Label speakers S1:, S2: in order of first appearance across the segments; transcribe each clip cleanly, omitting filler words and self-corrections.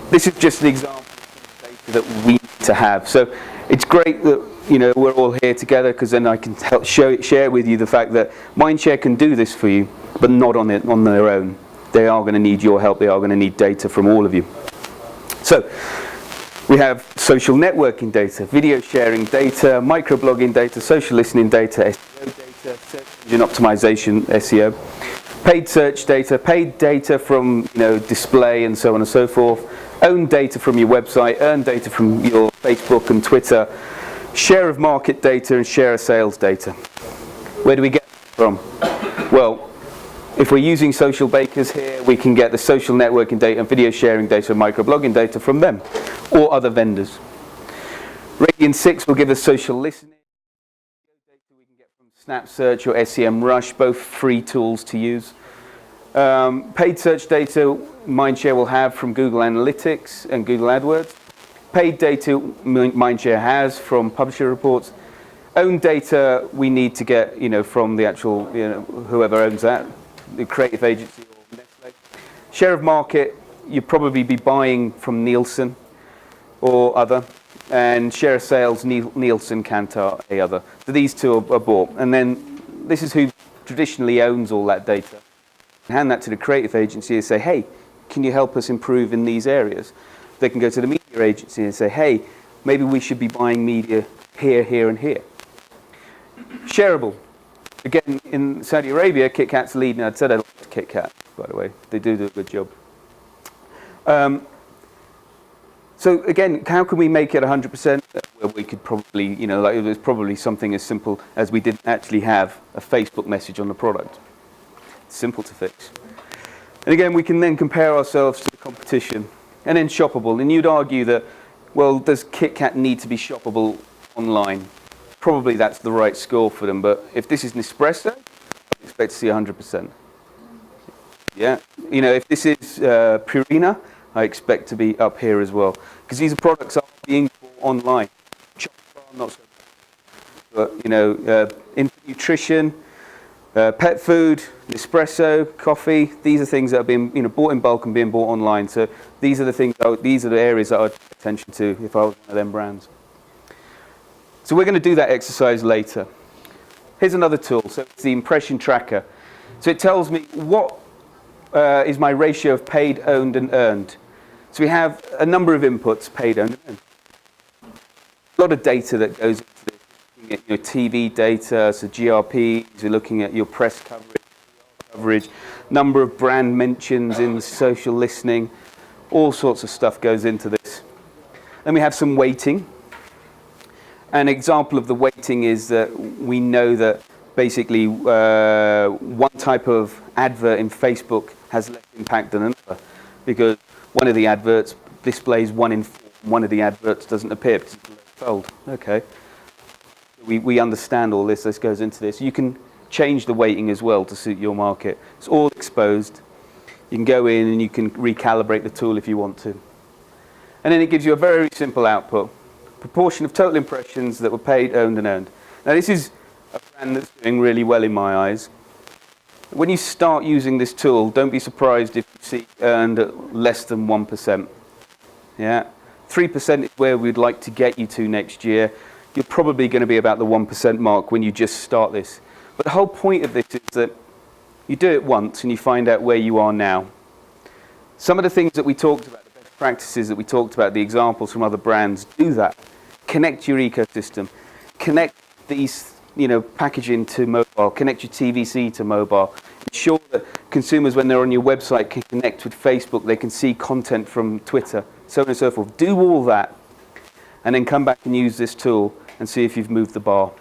S1: this is just an example of data that we need to have. So it's great that we're all here together, because then I can share with you the fact that Mindshare can do this for you, but not on their own. They are going to need your help. They are going to need data from all of you. So we have social networking data, video sharing data, microblogging data, social listening data, SEO data, search engine optimization, SEO, paid search data, paid data from display and so on and so forth, owned data from your website, earned data from your Facebook and Twitter, share of market data, and share of sales data. Where do we get it from? Well, if we're using social bakers here, we can get the social networking data and video sharing data and microblogging data from them or other vendors. Radian 6 will give us social listening data we can get from Snap Search or SEMrush, both free tools to use. Paid search data Mindshare will have from Google Analytics and Google AdWords. Paid data Mindshare has from publisher reports. Owned data we need to get from the actual whoever owns that, the creative agency or Nestle. Share of market, you'd probably be buying from Nielsen or other, and share of sales, Nielsen, Kantar, a other. So these two are bought, and then this is who traditionally owns all that data. Hand that to the creative agency and say, hey, can you help us improve in these areas? They can go to the media agency and say, hey, maybe we should be buying media here, here, and here. Shareable. Again, in Saudi Arabia, KitKat's leading. I'd said I liked KitKat, by the way. They do a good job. So again, how can we make it 100%? Well, we could probably, it was probably something as simple as we didn't actually have a Facebook message on the product. It's simple to fix. And again, we can then compare ourselves to the competition. And then shoppable. And you'd argue that, well, does KitKat need to be shoppable online? Probably that's the right score for them, but if this is Nespresso, I expect to see 100%. Yeah, if this is Purina, I expect to be up here as well, because these are products that are being bought online. Chopra, not so much. But infant nutrition, pet food, Nespresso, coffee. These are things that are being bought in bulk and being bought online. So these are the things. These are the areas that I'd pay attention to if I was one of them brands. So we're going to do that exercise later. Here's another tool. So it's the impression tracker. So it tells me what is my ratio of paid, owned, and earned. So we have a number of inputs, paid, owned, and earned. A lot of data that goes into this. Looking at your TV data, so GRPs, you're looking at your press coverage, number of brand mentions in social listening, all sorts of stuff goes into this. Then we have some weighting. An example of the weighting is that we know that basically one type of advert in Facebook has less impact than another, because one of the adverts displays 1 in 4, one of the adverts doesn't appear because it's fold. Okay. We understand all this. This goes into this. You can change the weighting as well to suit your market. It's all exposed. You can go in and you can recalibrate the tool if you want to. And then it gives you a very simple output. Proportion of total impressions that were paid, owned, and earned. Now this is a brand that's doing really well in my eyes. When you start using this tool, don't be surprised if you see earned at less than 1%. Yeah, 3% is where we'd like to get you to next year. You're probably going to be about the 1% mark when you just start this. But the whole point of this is that you do it once and you find out where you are now. Some of the things that we talked about, the best practices that we talked about, the examples from other brands, do that. Connect your ecosystem. Connect these, packaging to mobile. Connect your TVC to mobile. Ensure that consumers, when they're on your website, can connect with Facebook. They can see content from Twitter, so on and so forth. Do all that, and then come back and use this tool and see if you've moved the bar.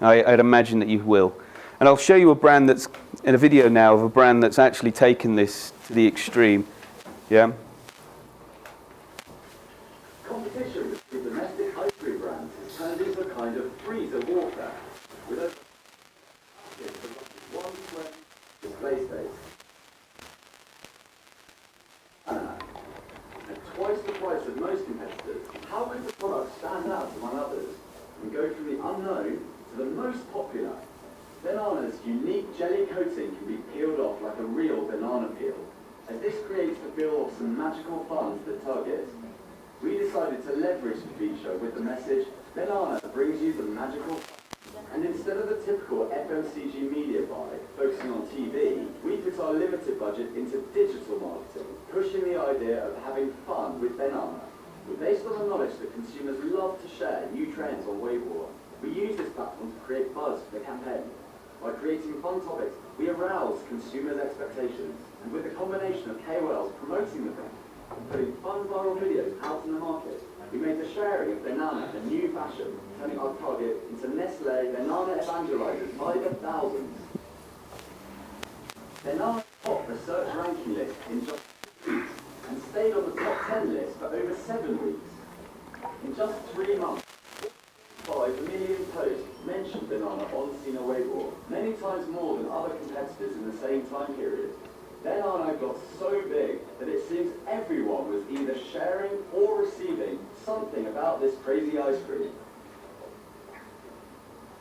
S1: I'd imagine that you will. And I'll show you a brand that's, in a video now, of a brand that's actually taken this to the extreme. Yeah?
S2: Competition with domestic high street brands has turned into a kind of freezer warfare, with over one square display space. At twice the price of most competitors, how could the product stand out among others and go from the unknown to the most popular? Banana's unique jelly coating can be peeled off like a real banana peel, as this creates the feel of some magical fun to the target. We decided to leverage the feature with the message, Banana brings you the magical fun. And instead of the typical FMCG media buy, focusing on TV, we put our limited budget into digital marketing, pushing the idea of having fun with Banana. We're based on the knowledge that consumers love to share new trends on Weibo. We use this platform to create buzz for the campaign. By creating fun topics, we arouse consumers' expectations, and with a combination of KOLs promoting the brand, and putting fun viral videos out in the market, we made the sharing of Banana a new fashion, turning our target into Nestlé Banana evangelizers by the thousands. Banana topped the search ranking list in just 3 weeks, and stayed on the top 10 list for over 7 weeks. In just 3 months, 5 million posts mentioned Banana on Sina Weibo, many times more than other competitors in the same time period. Banana got so big that it seems everyone was either sharing or receiving something about this crazy ice cream.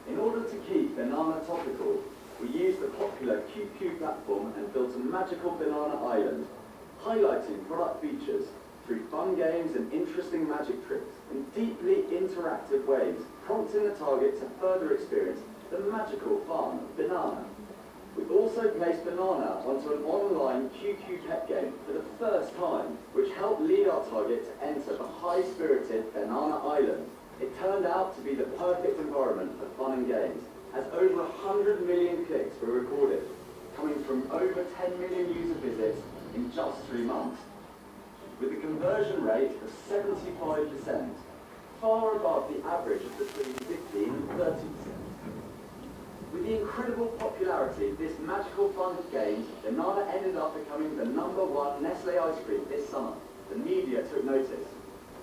S2: In order to keep Banana topical, we used the popular QQ platform and built a magical Banana island, highlighting product features through fun games and interesting magic tricks in deeply interactive ways, prompting the target to further experience the magical fun of Banana. We've also placed Banana onto an online QQ pet game for the first time, which helped lead our target to enter the high-spirited Banana Island. It turned out to be the perfect environment for fun and games, as over 100 million clicks were recorded, coming from over 10 million user visits in just 3 months. With a conversion rate of 75%, far above the average of between 15 and 30%. With the incredible popularity of this magical fun of games, Banana ended up becoming the #1 Nestlé ice cream this summer. The media took notice.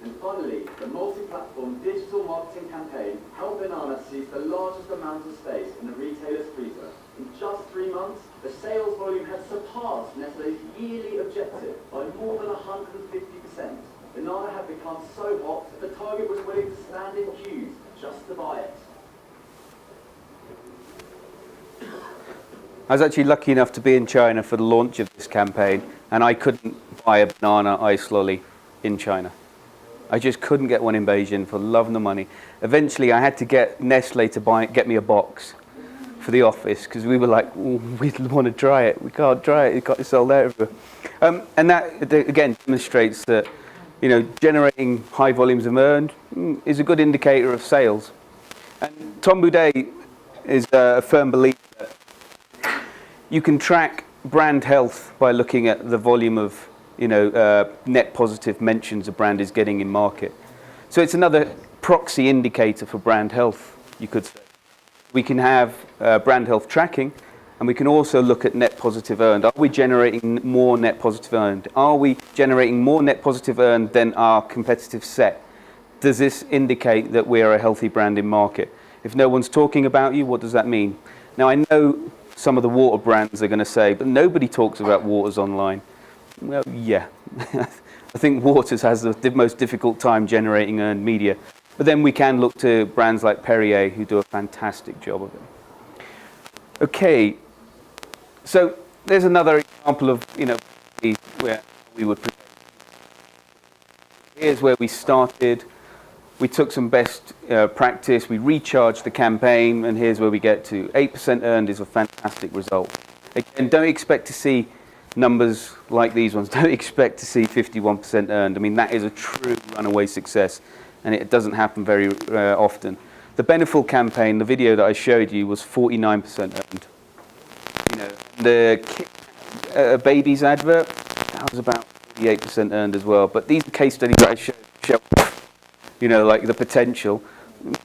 S2: And finally, the multi-platform digital marketing campaign helped Banana seize the largest amount of space in the retailer's freezer. In just 3 months, the sales volume had surpassed Nestlé's yearly objective by more than 150%. Banana had become so hot that the target was willing to stand in queues just to buy it.
S1: I was actually lucky enough to be in China for the launch of this campaign, and I couldn't buy a banana ice lolly in China. I just couldn't get one in Beijing for love and the money. Eventually, I had to get Nestle to get me a box for the office, because we were like, we want to try it. We can't try it. It's got to sell there everywhere. And that, again, demonstrates that, you know, generating high volumes of earned is a good indicator of sales. And Tom Boudet is a firm believer that you can track brand health by looking at the volume of, you know, net positive mentions a brand is getting in market. So it's another proxy indicator for brand health, you could say. We can have brand health tracking, and we can also look at net positive earned. Are we generating more net positive earned? Are we generating more net positive earned than our competitive set? Does this indicate that we are a healthy brand in market? If no one's talking about you, what does that mean? Now, I know some of the water brands are going to say, but nobody talks about waters online. Well, yeah. I think Waters has the most difficult time generating earned media. But then we can look to brands like Perrier, who do a fantastic job of it. Okay, so there's another example of, you know, where we would. Here's where we started. We took some best practice, we recharged the campaign, and here's where we get to. 8% earned is a fantastic result. Again, don't expect to see numbers like these ones. Don't expect to see 51% earned. I mean, that is a true runaway success, and it doesn't happen very often. The Beneful campaign, the video that I showed you, was 49% earned. You know, the babies advert, that was about 48% earned as well. But these case studies that I show, you know, like the potential,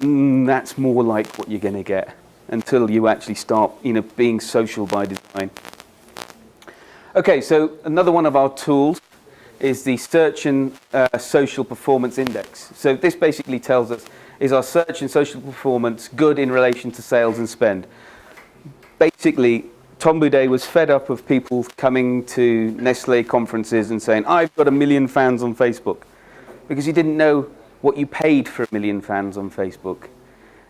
S1: that's more like what you're going to get until you actually start, you know, being social by design. Okay, so another one of our tools is the Search and Social Performance Index. So this basically tells us, is our search and social performance good in relation to sales and spend? Basically, Tom Boudet was fed up of people coming to Nestle conferences and saying, I've got 1 million fans on Facebook, because he didn't know what you paid for 1 million fans on Facebook.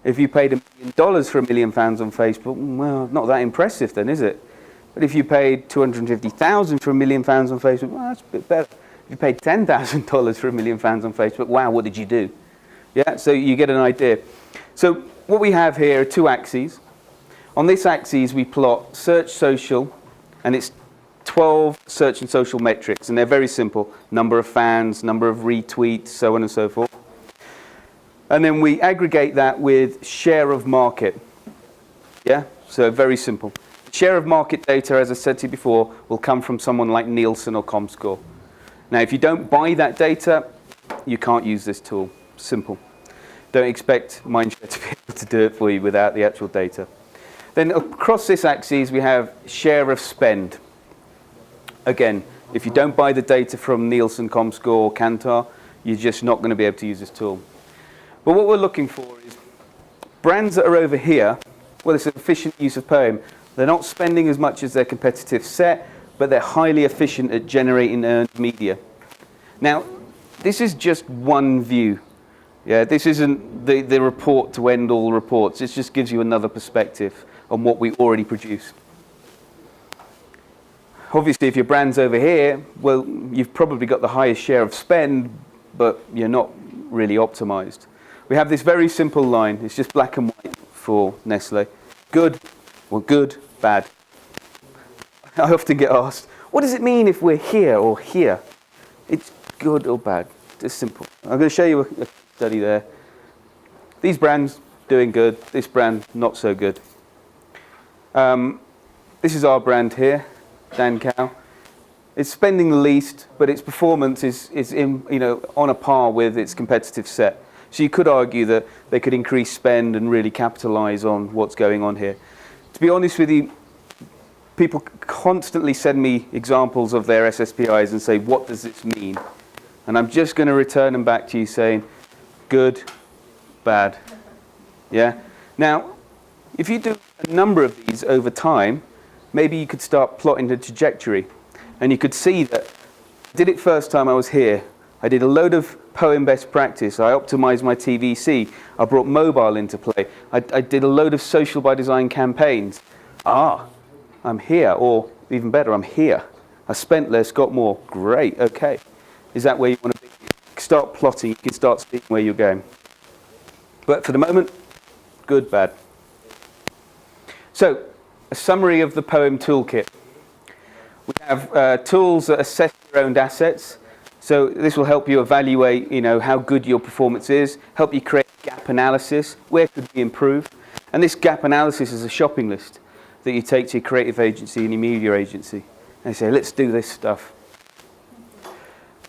S1: If you paid $1 million for 1 million fans on Facebook, well, not that impressive then, is it? But if you paid 250,000 for 1 million fans on Facebook, well, that's a bit better. If you paid $10,000 for 1 million fans on Facebook, wow, what did you do? Yeah, so you get an idea. So what we have here are two axes. On this axis, we plot search social, and it's 12 search and social metrics, and they're very simple. Number of fans, number of retweets, so on and so forth. And then we aggregate that with share of market. Yeah, so very simple. Share of market data, as I said to you before, will come from someone like Nielsen or Comscore. Now, if you don't buy that data, you can't use this tool. Simple. Don't expect Mindshare to be able to do it for you without the actual data. Then across this axis, we have share of spend. Again, if you don't buy the data from Nielsen, Comscore, or Kantar, you're just not going to be able to use this tool. But what we're looking for is brands that are over here, well, it's an efficient use of POEM. They're not spending as much as their competitive set, but they're highly efficient at generating earned media. Now, this is just one view. Yeah, this isn't the report to end all reports. This just gives you another perspective on what we already produce. Obviously, if your brand's over here, well, you've probably got the highest share of spend, but you're not really optimized. We have this very simple line. It's just black and white for Nestle. Good, well, good, bad. I often get asked, what does it mean if we're here or here? It's good or bad. It's simple. I'm going to show you a study there. These brands doing good. This brand not so good. This is our brand here, Dan Cow. It's spending the least, but its performance is on a par with its competitive set. So you could argue that they could increase spend and really capitalize on what's going on here. To be honest with you, people constantly send me examples of their SSPIs and say, what does this mean? And I'm just going to return them back to you saying, good, bad. Yeah? Now, if you do a number of these over time, maybe you could start plotting the trajectory. And you could see that I did it first time I was here. I did a load of POEM best practice. I optimized my TVC. I brought mobile into play. I did a load of social by design campaigns. I'm here. Or even better, I'm here. I spent less, got more. Great, okay. Is that where you want to be? Start plotting. You can start seeing where you're going. But for the moment, good, bad. So, a summary of the POEM toolkit. We have tools that assess your owned assets. So this will help you evaluate, how good your performance is, help you create gap analysis, where could we improve. And this gap analysis is a shopping list that you take to your creative agency and your media agency. And you say, let's do this stuff.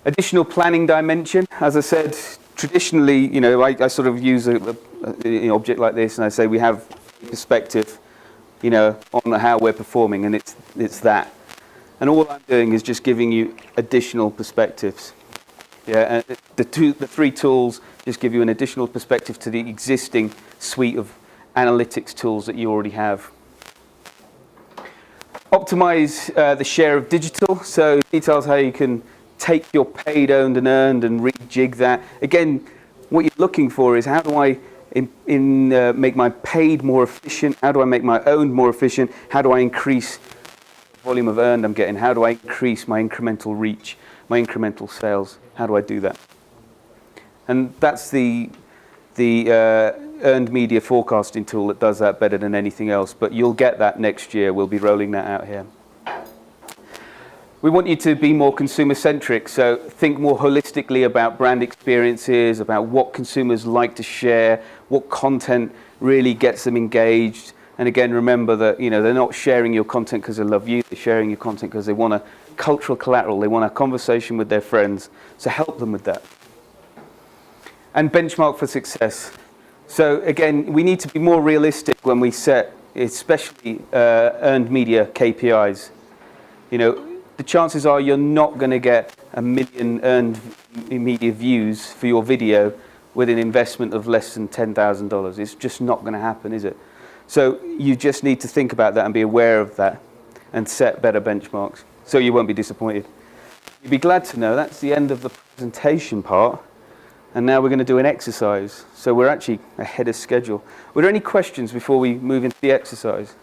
S1: Additional planning dimension. As I said, traditionally, I sort of use an object like this, and I say we have perspective, on how we're performing, and it's that. And all I'm doing is just giving you additional perspectives. Yeah, and the three tools just give you an additional perspective to the existing suite of analytics tools that you already have. Optimize the share of digital. So details how you can take your paid, owned, and earned and rejig that. Again, what you're looking for is how do I make my paid more efficient? How do I make my owned more efficient? How do I increase volume of earned I'm getting? How do I increase my incremental reach, my incremental sales? How do I do that? And that's the earned media forecasting tool that does that better than anything else. But you'll get that next year. We'll be rolling that out here. We want you to be more consumer-centric, so think more holistically about brand experiences, about what consumers like to share, what content really gets them engaged. And again, remember that they're not sharing your content because they love you. They're sharing your content because they want a cultural collateral. They want a conversation with their friends. So help them with that. And benchmark for success. So again, we need to be more realistic when we set, especially earned media KPIs. The chances are you're not going to get 1 million earned media views for your video with an investment of less than $10,000. It's just not going to happen, is it? So you just need to think about that and be aware of that and set better benchmarks so you won't be disappointed. You'll be glad to know that's the end of the presentation part. And now we're going to do an exercise. So we're actually ahead of schedule. Were there any questions before we move into the exercise?